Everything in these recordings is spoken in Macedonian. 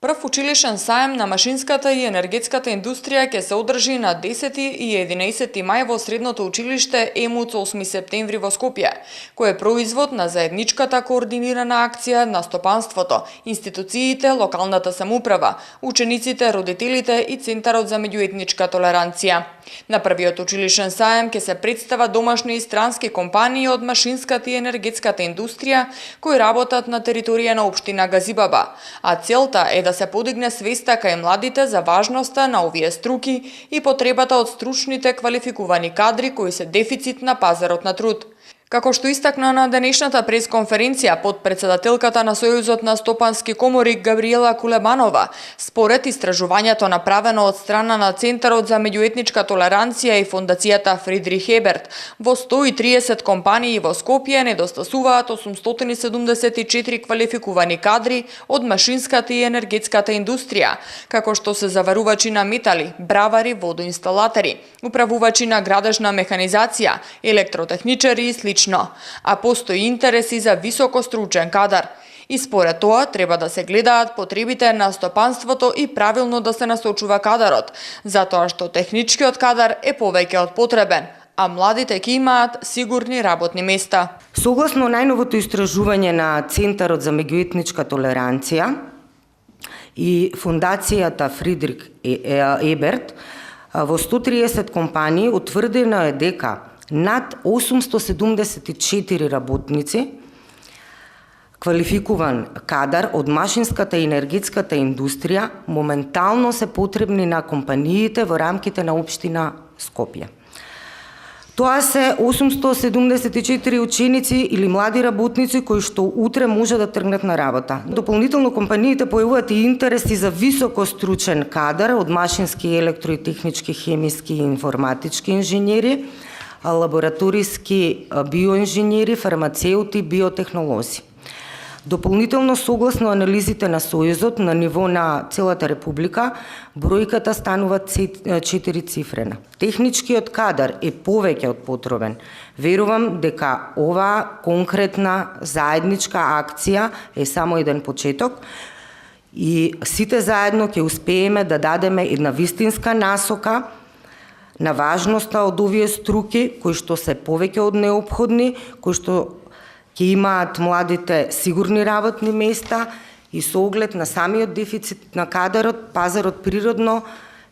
Прв училишен саем на машинската и енергетската индустрија ќе се одржи на 10 и 11 мај во средното училиште ЕМУЦ 8 септември во Скопје, кој е производ на заедничката координирана акција на стопанството, институциите, локалната самоуправа, учениците, родителите и Центарот за меѓуетничка толеранција. На првиот училишен саем ќе се представа домашни и странски компании од машинската и енергетската индустрија кои работат на територија на општина Газибаба, а целта е да се подигне свеста кај младите за важноста на овие струки и потребата од стручните квалификувани кадри кои се дефицит на пазарот на труд. Како што истакна на денешната пресконференција подпредседателката на Сојузот на стопански комори Габриела Кулебанова, според истражувањето направено од страна на Центарот за меѓуетничка толеранција и Фондацијата Фридрих Еберт, во 130 компании во Скопје недостасуваат 874 квалификувани кадри од машинската и енергетската индустрија, како што се заварувачи на метали, бравари, водоинсталатори, управувачи на градежна механизација, електротехничари и слични. А постои интереси за високостручен кадар. И според тоа треба да се гледаат потребите на стопанството и правилно да се насочува кадарот, затоа што техничкиот кадар е повеќе од потребен, а младите ќе имаат сигурни работни места. Согласно најновото истражување на Центарот за меѓуетничка толеранција и Фондацијата Фридрих Еберт, во 130 компании утврдено е дека над 874 работници, квалификуван кадар од машинската и енергетската индустрија моментално се потребни на компаниите во рамките на општина Скопје. Тоа се 874 ученици или млади работници кои што утре може да тргнат на работа. Дополнително компаниите појавуваат и интереси за високостручен кадар од машински, електро и технички, хемиски и информатички инженери, лабораториски биоинженери, фармацеути, биотехнолози. Дополнително, согласно анализите на Сојузот на ниво на целата република, бројката станува 4 цифрена. Техничкиот кадар е повеќе од потребен. Верувам дека оваа конкретна заедничка акција е само еден почеток и сите заедно ќе успееме да дадеме една вистинска насока на важноста од овие струки, кои што се повеќе од неопходни, кои што ќе имаат младите сигурни работни места и со оглед на самиот дефицит на кадарот, пазарот природно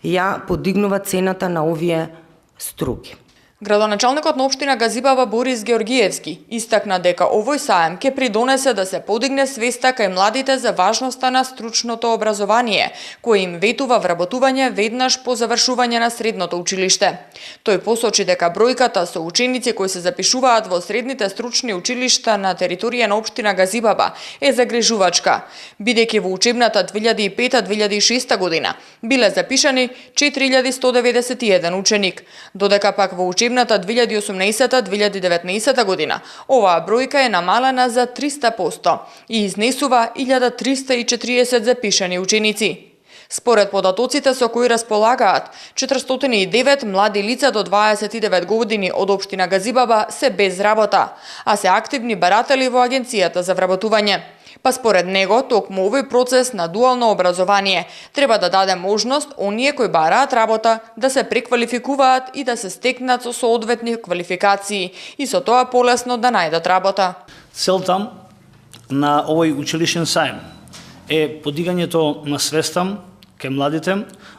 ја подигнува цената на овие струки. Градоначалникот на општина Газибаба Борис Георгиевски истакна дека овој саем ќе придонесе да се подигне свеста кај младите за важноста на стручното образование, кој им ветува вработување веднаш по завршување на средното училиште. Тој посочи дека бројката со ученици кои се запишуваат во средните стручни училишта на територија на општина Газибаба е загрижувачка, бидејќи во учебната 2005-2006 година биле запишани 4191 ученик, додека пак во учебната 2018-2019 година оваа бројка е намалена за 300% и изнесува 1340 запишани ученици. Според податоците со кои располагаат, 409 млади лица до 29 години од општина Газибаба се без работа, а се активни баратели во Агенцијата за вработување. Па според него, токму овој процес на дуално образование треба да даде можност оние кои бараат работа да се преквалификуваат и да се стекнат со соодветни квалификации и со тоа полесно да најдат работа. Целта на овој училишен саем е подигањето на свеста кај младите,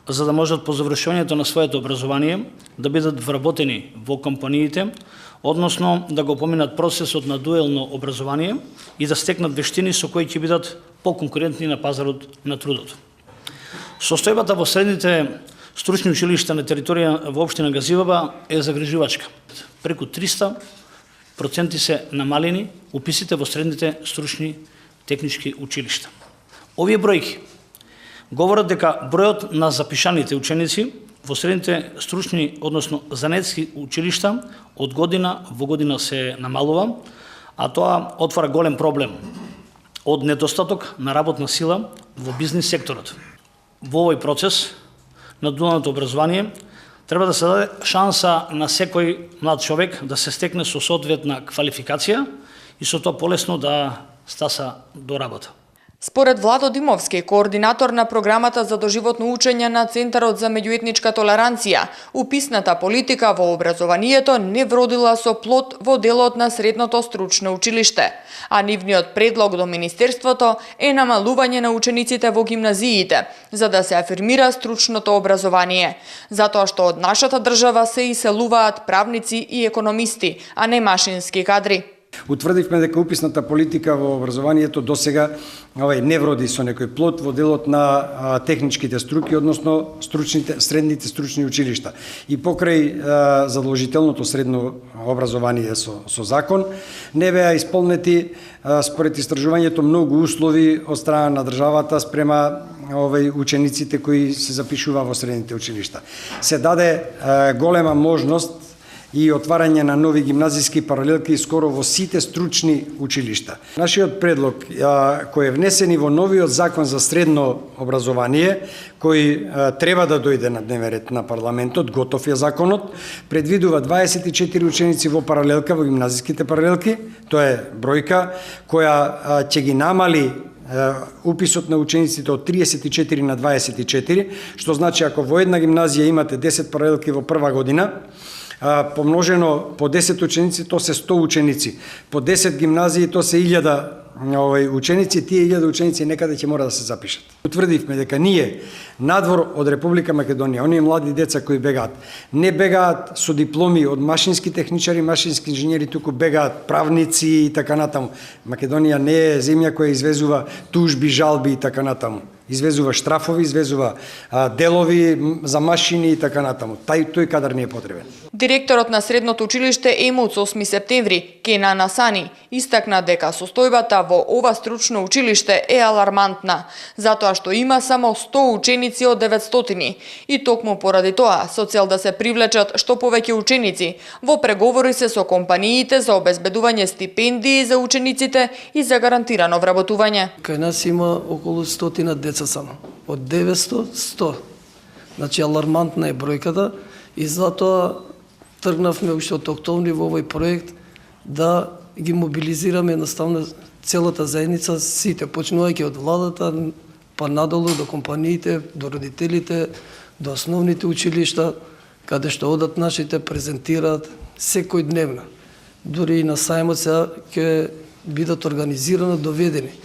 за да можат по завршувањето на своето образование да бидат вработени во компаниите, односно да го поминат процесот на дуелно образование и да стекнат вештини со кои ќе бидат поконкурентни на пазарот на трудот. Состојбата во средните стручни училишта на територија во општина Газибаба е загрижувачка. Преку 300% се намалени уписите во средните стручни технички училишта. Овие бројки говорат дека бројот на запишаните ученици во средните стручни, односно занетски училишта од година во година се намалува, а тоа отвара голем проблем од недостаток на работна сила во бизнис секторот. Во овој процес на дуалното образование треба да се даде шанса на секој млад човек да се стекне со соодветна квалификација и со тоа полесно да стаса до работа. Според Владо Димовски, координатор на програмата за доживотно учење на Центарот за меѓуетничка толеранција, уписната политика во образованието не вродила со плод во делот на средното стручно училиште, а нивниот предлог до Министерството е намалување на учениците во гимназиите, за да се афирмира стручното образование, затоа што од нашата држава се иселуваат правници и економисти, а не машински кадри. Утврдивме дека уписната политика во образованието досега не вроди со некој плод во делот на техничките струки, односно средните стручни училишта. И покрај задолжителното средно образование со закон, не беа исполнети според истражувањето многу услови од страна на државата спрема учениците кои се запишува во средните училишта. Се даде голема можност и отварање на нови гимназиски паралелки скоро во сите стручни училишта. Нашиот предлог, кој е внесен и во новиот закон за средно образование, кој треба да дојде на дневен ред на парламентот, готов е законот, предвидува 24 ученици во паралелка, во гимназиските паралелки, тоа е бројка која ќе ги намали уписот на учениците од 34 на 24, што значи ако во една гимназија имате 10 паралелки во прва година, помножено по 10 ученици, то се 100 ученици. По 10 гимназии, то се 1000 ученици. Тие 1000 ученици некаде ќе мора да се запишат. Утврдивме дека ние, надвор од Република Македонија, оние млади деца кои бегаат, не бегаат со дипломи од машински техничари, машински инженери, туку бегаат правници и така натаму. Македонија не е земја која извезува тужби, жалби и така натаму. Извезува штрафови, извезува делови за машини и така натаму. Тој кадар не е потребен. Директорот на средното училиште ЕМУЦ 8 септември, Кена Насани, истакна дека состојбата во ова стручно училиште е алармантна, затоа што има само 100 ученици од 900 и токму поради тоа, со цел да се привлечат што повеќе ученици, во преговори се со компаниите за обезбедување стипендии за учениците и за гарантирано вработување. Кај нас има околу 100 деца само. Од 900, 100. Значи, алармантна е бројката и затоа тргнавме уште од октомври во овој проект да ги мобилизираме едноставно целата заедница, сите, почнувајќи од владата, па надолу до компаниите, до родителите, до основните училишта, каде што одат нашите, презентираат секој дневно. Дури и на сајмот сега ќе бидат организирано доведени.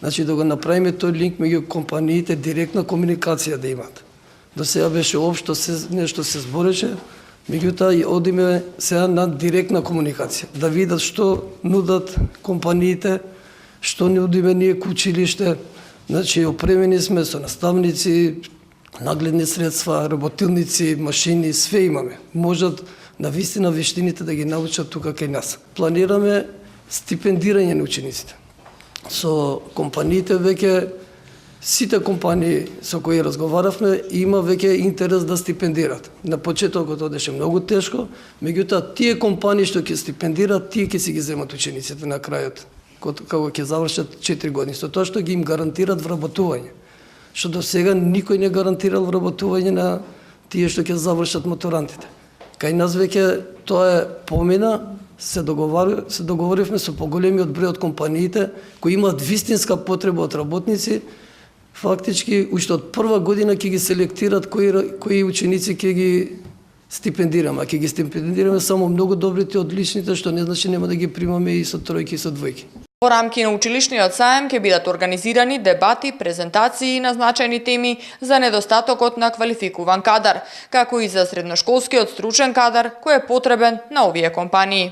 Значи да го направиме тој линк меѓу компаниите, директна комуникација да имат. До сега беше општо нешто се збореше, меѓутоа и одиме сега на директна комуникација, да видат што нудат компаниите, што нудиме ние ко училиште. Значи опремени сме со наставници, нагледни средства, работилници, машини, све имаме. Можат на вистина вештините да ги научат тука кај нас. Планираме стипендирање на учениците. Со компаниите веќе, сите компании со кои разговаравме, има веќе интерес да стипендират. На почетокот одеше многу тешко, меѓутоа тие компании што ќе стипендират, тие ќе си ги земат учениците на крајот, кога ќе завршат 4 години, со тоа што ги им гарантират вработување. Што до сега никој не гарантирал вработување на тие што ќе завршат матурантите. Кај нас веќе тоа е помина. Се договоривме со поголемиот број од компаниите кои имаат вистинска потреба од работници. Фактички, уште од прва година ќе ги селектират кои ученици ќе ги стипендираме. А ќе ги стипендираме само многу добрите, одличните, што не значи нема да ги примаме и со тројки и со двојки. Во рамки на училишниот саем ќе бидат организирани дебати, презентации на значајни теми за недостатокот на квалификуван кадар, како и за средношколскиот стручен кадар кој е потребен на овие компании.